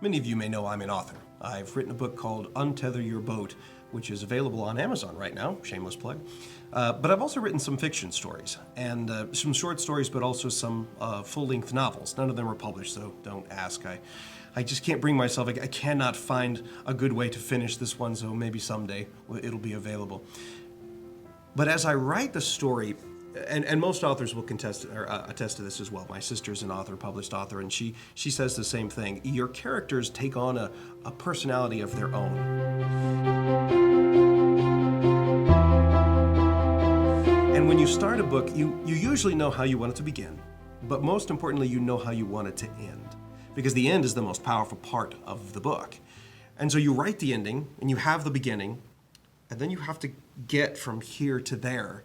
Many of you may know I'm an author. I've written a book called Untether Your Boat, which is available on Amazon right now, shameless plug. But I've also written some fiction stories, and some short stories, but also some full-length novels. None of them are published, so don't ask. I just can't bring myself, I cannot find a good way to finish this one, so maybe someday it'll be available. But as I write the story, and most authors will attest to this as well. My sister's an author, published author, and she says the same thing. Your characters take on a personality of their own. And when you start a book, you usually know how you want it to begin, but most importantly, you know how you want it to end, because the end is the most powerful part of the book. And so you write the ending, and you have the beginning, and then you have to get from here to there.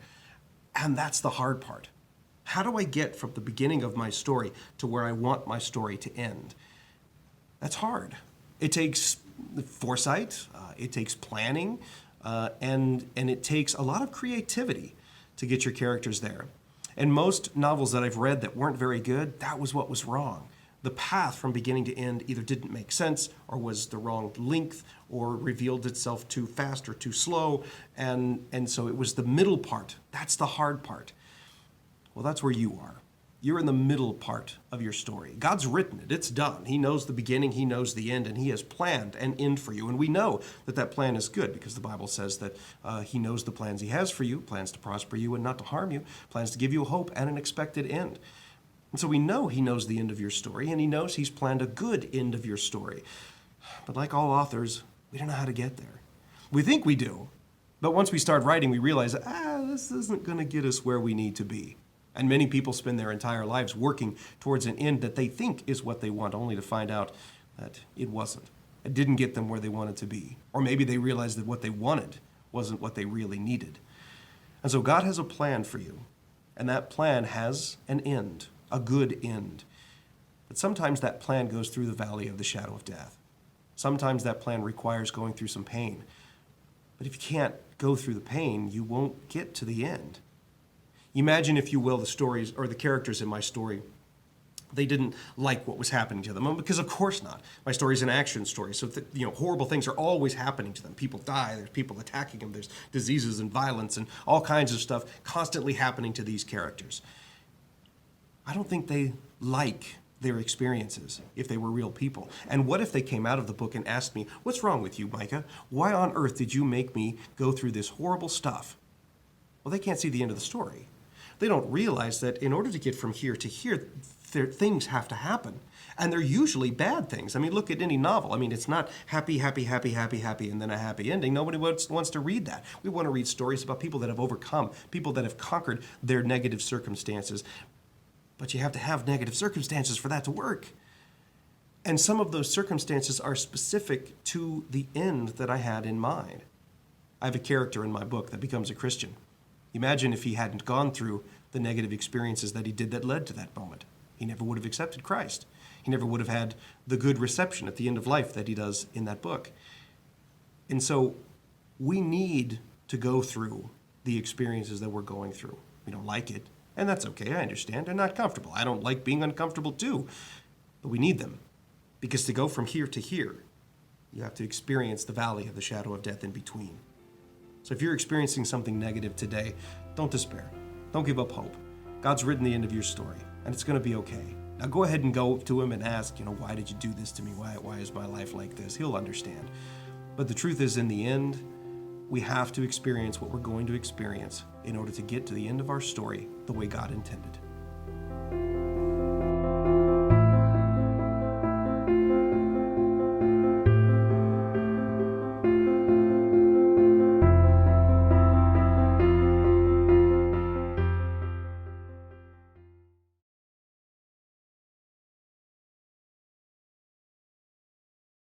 And that's the hard part. How do I get from the beginning of my story to where I want my story to end? That's hard. It takes foresight, it takes planning, and it takes a lot of creativity to get your characters there. And most novels that I've read that weren't very good, that was what was wrong. The path from beginning to end either didn't make sense or was the wrong length or revealed itself too fast or too slow. And so it was the middle part. That's the hard part. Well, that's where you are. You're in the middle part of your story. God's written it. It's done. He knows the beginning. He knows the end. And He has planned an end for you. And we know that that plan is good because the Bible says that He knows the plans He has for you, plans to prosper you and not to harm you, plans to give you hope and an expected end. And so we know He knows the end of your story, and He knows He's planned a good end of your story. But like all authors, we don't know how to get there. We think we do, but once we start writing, we realize, this isn't going to get us where we need to be. And many people spend their entire lives working towards an end that they think is what they want, only to find out that it wasn't. It didn't get them where they wanted to be. Or maybe they realized that what they wanted wasn't what they really needed. And so God has a plan for you, and that plan has an end. A good end. But sometimes that plan goes through the valley of the shadow of death. Sometimes that plan requires going through some pain. But if you can't go through the pain, you won't get to the end. Imagine, if you will, the stories or the characters in my story. They didn't like what was happening to them, because of course not. My story is an action story, so horrible things are always happening to them. People die, there's people attacking them, there's diseases and violence and all kinds of stuff constantly happening to these characters. I don't think they like their experiences if they were real people. And what if they came out of the book and asked me, "What's wrong with you, Micah? Why on earth did you make me go through this horrible stuff?" Well, they can't see the end of the story. They don't realize that in order to get from here to here, things have to happen. And they're usually bad things. I mean, look at any novel. I mean, it's not happy, happy, happy, happy, happy, and then a happy ending. Nobody wants to read that. We want to read stories about people that have overcome, people that have conquered their negative circumstances. But you have to have negative circumstances for that to work. And some of those circumstances are specific to the end that I had in mind. I have a character in my book that becomes a Christian. Imagine if he hadn't gone through the negative experiences that he did that led to that moment. He never would have accepted Christ. He never would have had the good reception at the end of life that he does in that book. And so we need to go through the experiences that we're going through. We don't like it. And that's okay, I understand. They're not comfortable. I don't like being uncomfortable too. But we need them. Because to go from here to here, you have to experience the valley of the shadow of death in between. So if you're experiencing something negative today, don't despair. Don't give up hope. God's written the end of your story, and it's going to be okay. Now go ahead and go to Him and ask, why did you do this to me? Why is my life like this? He'll understand. But the truth is, in the end, we have to experience what we're going to experience in order to get to the end of our story the way God intended.